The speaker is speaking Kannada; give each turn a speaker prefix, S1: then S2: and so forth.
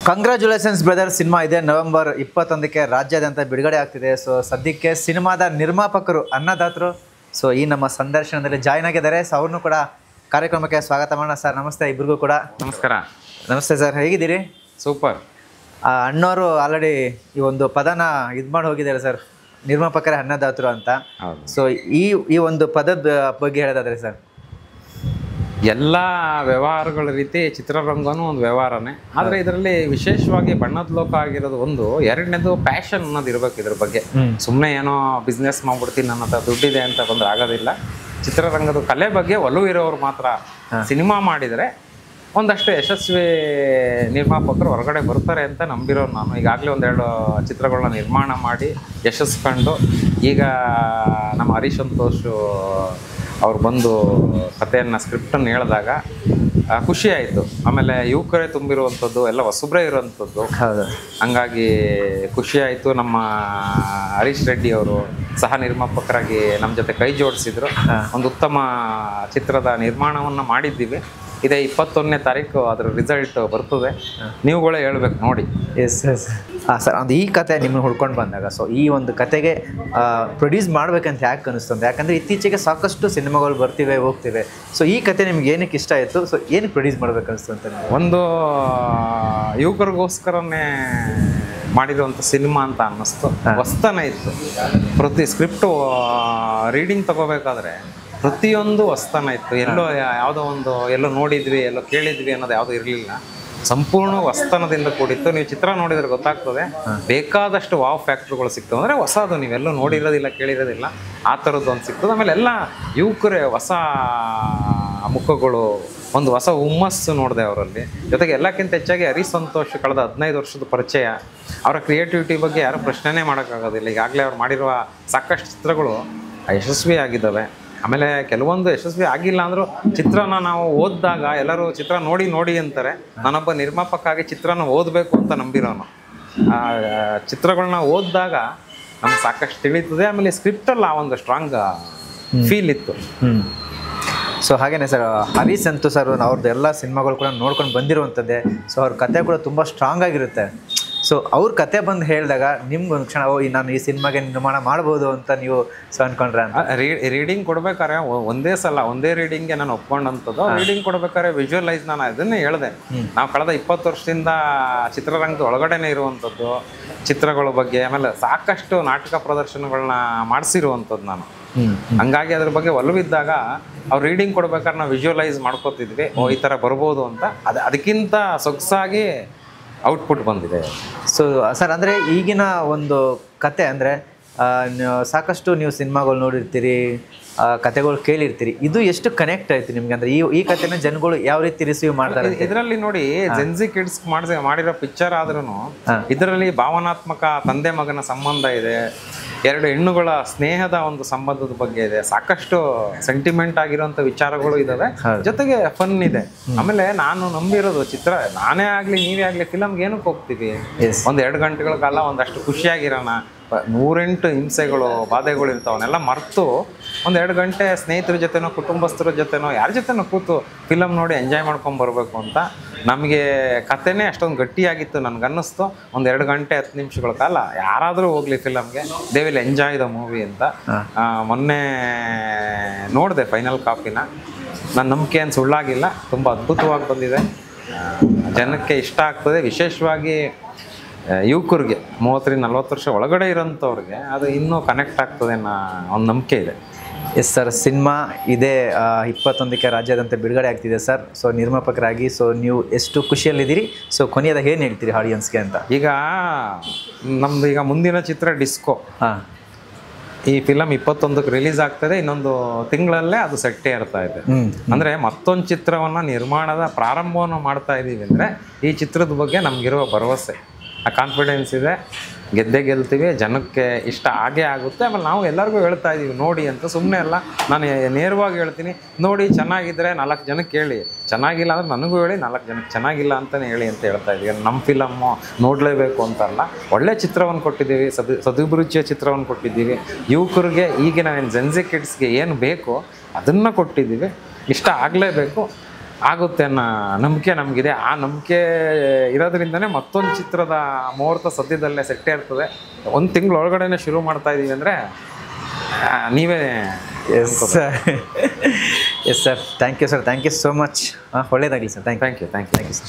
S1: Congratulations brother. ಸಿನಿಮಾ ಇದೆ ನವೆಂಬರ್ 21ಕ್ಕೆ ರಾಜ್ಯಾದ್ಯಂತ ಬಿಡುಗಡೆ ಆಗ್ತಿದೆ. ಸೊ ಸದ್ಯಕ್ಕೆ ಸಿನಿಮಾದ ನಿರ್ಮಾಪಕರು ಅನ್ನದಾತರು ಸೊ ಈ ನಮ್ಮ ಸಂದರ್ಶನದಲ್ಲಿ ಜಾಯ್ನ್ ಆಗಿದ್ದಾರೆ. ಸೊ ಅವ್ರನ್ನೂ ಕೂಡ ಕಾರ್ಯಕ್ರಮಕ್ಕೆ ಸ್ವಾಗತ ಮಾಡೋಣ. ಸರ್ ನಮಸ್ತೆ ಇಬ್ಬರಿಗೂ ಕೂಡ.
S2: ನಮಸ್ಕಾರ.
S1: ನಮಸ್ತೆ ಸರ್, ಹೇಗಿದ್ದೀರಿ?
S2: ಸೂಪರ್.
S1: ಅಣ್ಣವರು ಆಲ್ರೆಡಿ ಈ ಒಂದು ಪದನ ಇದು ಮಾಡಿ ಹೋಗಿದ್ದಾರೆ ಸರ್, ನಿರ್ಮಾಪಕರೇ ಅನ್ನದಾತರು ಅಂತ. ಸೊ ಈ ಒಂದು ಪದದ ಬಗ್ಗೆ ಹೇಳೋದಾದ್ರೆ ಸರ್,
S2: ಎಲ್ಲ ವ್ಯವಹಾರಗಳ ರೀತಿ ಚಿತ್ರರಂಗನೂ ಒಂದು ವ್ಯವಹಾರನೇ. ಆದರೆ ಇದರಲ್ಲಿ ವಿಶೇಷವಾಗಿ ಬಣ್ಣದ ಲೋಕ ಆಗಿರೋದು ಒಂದು. ಎರಡನೇದು ಪ್ಯಾಷನ್ ಅನ್ನೋದು ಇರಬೇಕು ಇದ್ರ ಬಗ್ಗೆ. ಸುಮ್ಮನೆ ಏನೋ ಬಿಸ್ನೆಸ್ ಮಾಡ್ಬಿಡ್ತೀನಿ ನನ್ನ ಹತ್ರ ದುಡ್ಡಿದೆ ಅಂತ ಬಂದ್ರೆ ಆಗೋದಿಲ್ಲ. ಚಿತ್ರರಂಗದ ಕಲೆ ಬಗ್ಗೆ ಒಲವು ಇರೋರು ಮಾತ್ರ ಸಿನಿಮಾ ಮಾಡಿದರೆ ಒಂದಷ್ಟು ಯಶಸ್ವಿ ನಿರ್ಮಾಪಕರು ಹೊರಗಡೆ ಬರ್ತಾರೆ ಅಂತ ನಂಬಿರೋರು ನಾನು. ಈಗಾಗಲೇ ಒಂದೆರಡು ಚಿತ್ರಗಳನ್ನ ನಿರ್ಮಾಣ ಮಾಡಿ ಯಶಸ್ಸು ಕಂಡು ಈಗ ನಮ್ಮ ಹರೀಶ್ ಸಂತೋಷ್ ಅವ್ರು ಬಂದು ಕಥೆಯನ್ನು ಸ್ಕ್ರಿಪ್ಟನ್ನು ಹೇಳಿದಾಗ ಖುಷಿ ಆಯಿತು. ಆಮೇಲೆ ಯುವಕರೇ ತುಂಬಿರುವಂಥದ್ದು, ಎಲ್ಲ ಹೊಸಬ್ರೇ ಇರುವಂಥದ್ದು. ಹಂಗಾಗಿ ಖುಷಿ ಆಯಿತು. ನಮ್ಮ ಹರೀಶ್ ರೆಡ್ಡಿ ಅವರು ಸಹ ನಿರ್ಮಾಪಕರಾಗಿ ನಮ್ಮ ಜೊತೆ ಕೈ ಜೋಡಿಸಿದ್ರು. ಒಂದು ಉತ್ತಮ ಚಿತ್ರದ ನಿರ್ಮಾಣವನ್ನು ಮಾಡಿದ್ದೀವಿ. ಇದೇ 21ನೇ ತಾರೀಕು ಅದರ ರಿಸಲ್ಟ್ ಬರ್ತದೆ. ನೀವುಗಳೇ ಹೇಳ್ಬೇಕು ನೋಡಿ.
S1: ಎಸ್ ಎಸ್ ಹಾಂ ಸರ್, ಅದು ಈ ಕತೆ ನಿಮ್ಮನ್ನು ಹುಡ್ಕೊಂಡು ಬಂದಾಗ ಸೊ ಈ ಒಂದು ಕತೆಗೆ ಪ್ರೊಡ್ಯೂಸ್ ಮಾಡ್ಬೇಕಂತ ಯಾಕೆ ಅನಿಸ್ತಂತ? ಯಾಕಂದರೆ ಇತ್ತೀಚೆಗೆ ಸಾಕಷ್ಟು ಸಿನಿಮಾಗಳು ಬರ್ತಿವೆ ಹೋಗ್ತಿವೆ. ಸೊ ಈ ಕತೆ ನಿಮ್ಗೆ ಏನಕ್ಕೆ ಇಷ್ಟ ಆಯಿತು? ಸೊ ಏನಕ್ಕೆ ಪ್ರೊಡ್ಯೂಸ್ ಮಾಡ್ಬೇಕು ಅನಿಸ್ತು ಅಂತ?
S2: ಒಂದು ಯುವಕರಿಗೋಸ್ಕರನೇ ಮಾಡಿರುವಂಥ ಸಿನಿಮಾ ಅಂತ ಅನ್ನಿಸ್ತು. ಹೊಸ್ತನ ಇತ್ತು. ಪ್ರತಿ ಸ್ಕ್ರಿಪ್ಟು ರೀಡಿಂಗ್ ತಗೋಬೇಕಾದ್ರೆ ಪ್ರತಿಯೊಂದು ಹೊಸ್ತನ ಇತ್ತು. ಎಲ್ಲೋ ನೋಡಿದ್ವಿ, ಎಲ್ಲೋ ಕೇಳಿದ್ವಿ ಅನ್ನೋದು ಯಾವುದೂ ಇರಲಿಲ್ಲ. ಸಂಪೂರ್ಣ ಹೊಸ್ತನದಿಂದ ಕೂಡಿತ್ತು. ನೀವು ಚಿತ್ರ ನೋಡಿದ್ರೆ ಗೊತ್ತಾಗ್ತದೆ. ಬೇಕಾದಷ್ಟು ವಾವ್ ಫ್ಯಾಕ್ಟ್ರಿಗಳು ಸಿಗ್ತವೆ. ಅಂದರೆ ಹೊಸದು, ನೀವೆಲ್ಲೂ ನೋಡಿರೋದಿಲ್ಲ, ಕೇಳಿರೋದಿಲ್ಲ, ಆ ಥರದ್ದು ಒಂದು ಸಿಗ್ತದೆ. ಆಮೇಲೆ ಎಲ್ಲ ಯುವಕರೇ ಹೊಸ ಮುಖಗಳು, ಒಂದು ಹೊಸ ಹುಮ್ಮಸ್ಸು ನೋಡಿದೆ ಅವರಲ್ಲಿ. ಜೊತೆಗೆ ಎಲ್ಲಕ್ಕಿಂತ ಹೆಚ್ಚಾಗಿ ಹರೀಶ್ ಸಂತೋಷ್ ಕಳೆದ 15 ವರ್ಷದ ಪರಿಚಯ. ಅವರ ಕ್ರಿಯೇಟಿವಿಟಿ ಬಗ್ಗೆ ಯಾರೂ ಪ್ರಶ್ನೆನೇ ಮಾಡೋಕ್ಕಾಗೋದಿಲ್ಲ. ಈಗಾಗಲೇ ಅವ್ರು ಮಾಡಿರುವ ಸಾಕಷ್ಟು ಚಿತ್ರಗಳು ಯಶಸ್ವಿ ಆಗಿದ್ದಾವೆ. ಆಮೇಲೆ ಕೆಲವೊಂದು ಯಶಸ್ವಿ ಆಗಿಲ್ಲ ಅಂದರೂ ಚಿತ್ರನ ನಾವು ಓದಿದಾಗ ಎಲ್ಲರೂ ಚಿತ್ರ ನೋಡಿ ಅಂತಾರೆ. ನಾನೊಬ್ಬ ನಿರ್ಮಾಪಕ ಆಗಿ ಚಿತ್ರನ ಓದಬೇಕು ಅಂತ ನಂಬಿರೋನು. ಚಿತ್ರಗಳನ್ನ ಓದಿದಾಗ ನಮ್ಗೆ ಸಾಕಷ್ಟು ತಿಳಿತದೆ. ಆಮೇಲೆ ಸ್ಕ್ರಿಪ್ಟಲ್ಲಿ ಆ ಒಂದು ಸ್ಟ್ರಾಂಗ್ ಫೀಲ್ ಇತ್ತು.
S1: ಸೊ ಹಾಗೇನೆ ಸರ್, ಹರೀಶ್ ಸಂತೋಷ್ ಸರ್ ಅವ್ರದ್ದು ಎಲ್ಲ ಸಿನಿಮಾಗಳು ಕೂಡ ನೋಡ್ಕೊಂಡು ಬಂದಿರುವಂಥದ್ದೇ. ಸೊ ಅವ್ರ ಕತೆ ಕೂಡ ತುಂಬ ಸ್ಟ್ರಾಂಗ್ ಆಗಿರುತ್ತೆ. ಸೊ ಅವ್ರ ಕತೆ ಬಂದು ಹೇಳಿದಾಗ ನಿಮ್ಗೆ ಒಂದು ಕ್ಷಣ ನಾನು ಈ ಸಿನಿಮಾಗೆ ನಿರ್ಮಾಣ ಮಾಡ್ಬೋದು ಅಂತ ನೀವು ಅನ್ಕೊಂಡ್ರೆ?
S2: ರೀಡಿಂಗ್ ಕೊಡ್ಬೇಕಾದ್ರೆ ಒಂದೇ ರೀಡಿಂಗ್ಗೆ ನಾನು ಒಪ್ಕೊಂಡಂಥದ್ದು. ರೀಡಿಂಗ್ ಕೊಡ್ಬೇಕಾದ್ರೆ ವಿಜುವಲೈಸ್ ನಾನು ಅದನ್ನೇ ಹೇಳಿದೆ. ನಾವು ಕಳೆದ 20 ವರ್ಷದಿಂದ ಚಿತ್ರರಂಗದ ಒಳಗಡೆನೇ ಇರುವಂಥದ್ದು, ಚಿತ್ರಗಳ ಬಗ್ಗೆ ಆಮೇಲೆ ಸಾಕಷ್ಟು ನಾಟಕ ಪ್ರದರ್ಶನಗಳನ್ನ ಮಾಡಿಸಿರುವಂಥದ್ದು ನಾನು. ಹಂಗಾಗಿ ಅದ್ರ ಬಗ್ಗೆ ಒಲವಿದ್ದಾಗ ಅವ್ರು ರೀಡಿಂಗ್ ಕೊಡ್ಬೇಕಾದ್ರೆ ನಾವು ವಿಜುವಲೈಸ್ ಮಾಡ್ಕೋತಿದ್ವಿ, ಈ ಥರ ಬರ್ಬೋದು ಅಂತ. ಅದಕ್ಕಿಂತ ಸೊಗಸಾಗಿ ಔಟ್ಪುಟ್ ಬಂದಿದೆ.
S1: ಸೊ ಸರ್, ಅಂದರೆ ಈಗಿನ ಒಂದು ಕತೆ ಅಂದರೆ ಸಾಕಷ್ಟು ನೀವು ಸಿನಿಮಾಗಳು ನೋಡಿರ್ತೀರಿ, ಕತೆಗಳು ಕೇಳಿರ್ತೀರಿ. ಇದು ಎಷ್ಟು ಕನೆಕ್ಟ್ ಆಯ್ತು ನಿಮ್ಗೆ? ಅಂದರೆ ಈ ಕತೆನ ಜನಗಳು ಯಾವ ರೀತಿ ರಿಸೀವ್ ಮಾಡ್ತಾರೆ?
S2: ಇದರಲ್ಲಿ ನೋಡಿ, ಜೆನ್ಸಿ ಕಿಡ್ಸ್ ಮಾಡಿರೋ ಪಿಕ್ಚರ್ ಆದ್ರೂ ಇದರಲ್ಲಿ ಭಾವನಾತ್ಮಕ ತಂದೆ ಮಗನ ಸಂಬಂಧ ಇದೆ. 2 ಹೆಣ್ಣುಗಳ ಸ್ನೇಹದ ಒಂದು ಸಂಬಂಧದ ಬಗ್ಗೆ ಇದೆ. ಸಾಕಷ್ಟು ಸೆಂಟಿಮೆಂಟ್ ಆಗಿರುವಂಥ ವಿಚಾರಗಳು ಇದಾವೆ. ಜೊತೆಗೆ ಫನ್ ಇದೆ. ಆಮೇಲೆ ನಾನು ನಂಬಿರೋದು ಚಿತ್ರ, ನಾನೇ ಆಗಲಿ ನೀವೇ ಆಗಲಿ ಫಿಲಮ್ಗೆ ಏನಕ್ಕೆ ಹೋಗ್ತೀವಿ? ಒಂದು 2 ಗಂಟೆಗಳ ಕಾಲ ಒಂದಷ್ಟು ಖುಷಿಯಾಗಿರೋಣ. 108 ಹಿಂಸೆಗಳು ಬಾಧೆಗಳು ಇರ್ತಾವನ್ನೆಲ್ಲ ಮರೆತು ಒಂದು 2 ಗಂಟೆ ಸ್ನೇಹಿತರ ಜೊತೆನೋ ಕುಟುಂಬಸ್ಥರ ಜೊತೆನೋ ಯಾರ ಜೊತೆನೋ ಕೂತು ಫಿಲಮ್ ನೋಡಿ ಎಂಜಾಯ್ ಮಾಡ್ಕೊಂಡು ಬರಬೇಕು ಅಂತ. ನಮಗೆ ಕಥೆನೇ ಅಷ್ಟೊಂದು ಗಟ್ಟಿಯಾಗಿತ್ತು. ನನಗನ್ನಿಸ್ತು ಒಂದು 2 ಗಂಟೆ 10 ನಿಮಿಷಗಳ ಕಾಲ ಯಾರಾದರೂ ಹೋಗಲಿ ಫಿಲಮ್ಗೆ, they will enjoy the movie ಅಂತ. ಮೊನ್ನೆ ನೋಡಿದೆ ಫೈನಲ್ ಕಾಪಿನ. ನನ್ನ ನಂಬಿಕೆ ಏನು ಸುಳ್ಳಾಗಿಲ್ಲ. ತುಂಬ ಅದ್ಭುತವಾಗಿ ಬಂದಿದೆ. ಜನಕ್ಕೆ ಇಷ್ಟ ಆಗ್ತದೆ. ವಿಶೇಷವಾಗಿ ಯುವಕರಿಗೆ 30-40 ವರ್ಷ ಒಳಗಡೆ ಇರೋಂಥವ್ರಿಗೆ ಅದು ಇನ್ನೂ ಕನೆಕ್ಟ್ ಆಗ್ತದೆ ಅನ್ನೋ ಒಂದು ನಂಬಿಕೆ ಇದೆ.
S1: ಎಸ್ ಸರ್, ಸಿನಿಮಾ ಇದೇ 21ಕ್ಕೆ ರಾಜ್ಯಾದ್ಯಂತ ಬಿಡುಗಡೆ ಆಗ್ತಿದೆ ಸರ್. ಸೊ ನಿರ್ಮಾಪಕರಾಗಿ ಸೊ ನೀವು ಎಷ್ಟು ಖುಷಿಯಲ್ಲಿದ್ದೀರಿ? ಸೊ ಕೊನೆಯದಾಗ ಏನು ಹೇಳ್ತೀರಿ ಆಡಿಯನ್ಸ್ಗೆ ಅಂತ?
S2: ಈಗ ನಮ್ದು ಮುಂದಿನ ಚಿತ್ರ ಡಿಸ್ಕೋ. ಈ ಫಿಲಮ್ 21ಕ್ಕೆ ರಿಲೀಸ್ ಆಗ್ತದೆ. ಇನ್ನೊಂದು ತಿಂಗಳಲ್ಲೇ ಅದು ಸೆಟ್ಟೇ ಇರ್ತಾ ಇದೆ. ಅಂದರೆ ಮತ್ತೊಂದು ಚಿತ್ರವನ್ನು ನಿರ್ಮಾಣದ ಪ್ರಾರಂಭವನ್ನು ಮಾಡ್ತಾ ಇದ್ದೀವಿ. ಅಂದರೆ ಈ ಚಿತ್ರದ ಬಗ್ಗೆ ನಮಗಿರುವ ಭರವಸೆ, ಆ ಕಾನ್ಫಿಡೆನ್ಸ್ ಇದೆ. ಗೆದ್ದೇ ಗೆಲ್ತೀವಿ, ಜನಕ್ಕೆ ಇಷ್ಟ ಆಗೇ ಆಗುತ್ತೆ. ಆಮೇಲೆ ನಾವು ಎಲ್ಲರಿಗೂ ಹೇಳ್ತಾ ಇದ್ದೀವಿ ನೋಡಿ ಅಂತ. ಸುಮ್ಮನೆ ಅಲ್ಲ, ನಾನು ನೇರವಾಗಿ ಹೇಳ್ತೀನಿ, ನೋಡಿ ಚೆನ್ನಾಗಿದ್ದರೆ 4 ಜನಕ್ಕೆ ಹೇಳಿ, ಚೆನ್ನಾಗಿಲ್ಲ ಅಂದರೆ ನನಗೂ ಹೇಳಿ, 4 ಜನಕ್ಕೆ ಚೆನ್ನಾಗಿಲ್ಲ ಅಂತಲೇ ಹೇಳಿ ಅಂತ ಹೇಳ್ತಾ ಇದ್ದೀವಿ. ನಮ್ಮ ಫಿಲಮ್ಮು ನೋಡಲೇಬೇಕು ಅಂತಲ್ಲ, ಒಳ್ಳೆ ಚಿತ್ರವನ್ನು ಕೊಟ್ಟಿದ್ದೀವಿ, ಸದುಭಿರುಚಿಯ ಚಿತ್ರವನ್ನು ಕೊಟ್ಟಿದ್ದೀವಿ. ಯುವಕರಿಗೆ ಈಗಿನ ಜೆನ್ಸಿ ಕಿಡ್ಸ್ಗೆ ಏನು ಬೇಕು ಅದನ್ನು ಕೊಟ್ಟಿದ್ದೀವಿ. ಇಷ್ಟ ಆಗಲೇಬೇಕು. ಆಗುತ್ತೆ ಅನ್ನೋ ನಂಬಿಕೆ ನಮಗಿದೆ. ಆ ನಂಬಿಕೆ ಇರೋದ್ರಿಂದನೇ ಮತ್ತೊಂದು ಚಿತ್ರದ ಮುಹೂರ್ತ ಸದ್ಯದಲ್ಲೇ ಸೆಟ್ಟೇ ಇರ್ತದೆ. 1 ತಿಂಗಳ ಒಳಗಡೆನೆ ಶುರು ಮಾಡ್ತಾ ಇದೀವಿ ಅಂದರೆ ನೀವೇ.
S1: Yes sir, yes sir, thank you sir, thank you so much. ಒಳ್ಳೇದಾಗಲಿ sir, thank you.
S2: Thank you.
S1: Thank you sir.